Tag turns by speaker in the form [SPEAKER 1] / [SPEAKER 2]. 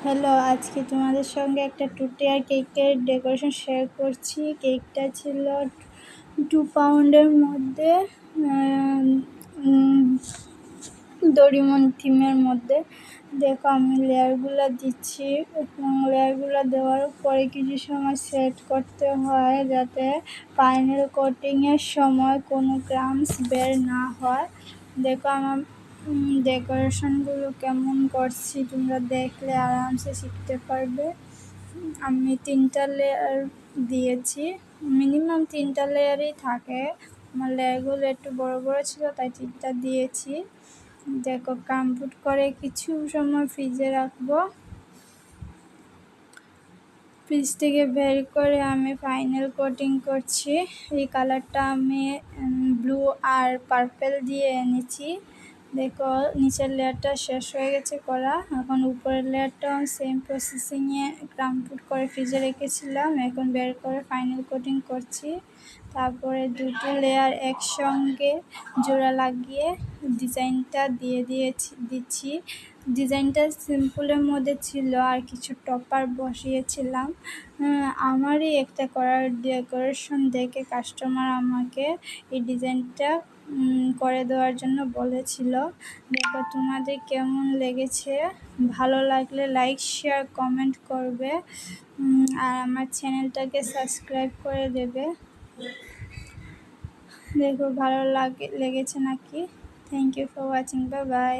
[SPEAKER 1] Hello, আজকে তোমাদের সঙ্গে একটা টুটি আর কেকের ডেকোরেশন শেয়ার করছি। কেকটা ছিল 2 পাউন্ডের মধ্যে, ডোরিমন থিমের মধ্যে। দেখো আমি লেয়ারগুলো দিচ্ছি এবং লেয়ারগুলো দেওয়ার পরে কিছু সময় সেট করতে হয় যাতে ফাইনাল কোটিংয়ের সময় কোনো ক্রাম্বস বের না হয়। দেখো আমার ডেকোরেশনগুলো কেমন করছি তোমরা দেখলে আরামসে শিখতে পারবে। আমি 3টা লেয়ার দিয়েছি, মিনিমাম 3টা লেয়ারই থাকে। আমার লেয়ারগুলো একটু বড় বড় ছিল তাই 3টা দিয়েছি। দেখো কমপ্লিট করে কিছু সময় ফ্রিজে রাখবো। ফ্রিজ থেকে বের করে আমি ফাইনাল কোটিং করছি। এই কালারটা আমি ব্লু আর পার্পেল দিয়ে এনেছি। দেখো নিচের লেয়ারটা শেষ হয়ে গেছে করা, এখন উপরের লেয়ারটাও সেম প্রসেসিংয়ে কমপ্লিট করে ফ্রিজে রেখেছিলাম, এখন বের করে ফাইনাল কোটিং করছি। তারপরে দুটো লেয়ার একসঙ্গে জোড়া লাগিয়ে ডিজাইনটা দিচ্ছি। ডিজাইনটা সিম্পলের মধ্যে ছিল আর কিছু টপার বসিয়েছিলাম। আমারই একটা করার ডেকোরেশন দেখে কাস্টমার আমাকে এই ডিজাইনটা করে দেওয়ার জন্য বলেছিল। দেখো তোমাদের কেমন লেগেছে, ভালো লাগলে লাইক শেয়ার কমেন্ট করবে আর আমার চ্যানেলটাকে সাবস্ক্রাইব করে দেবে। দেখো ভালো লেগেছে নাকি। Thank you for watching, bye by.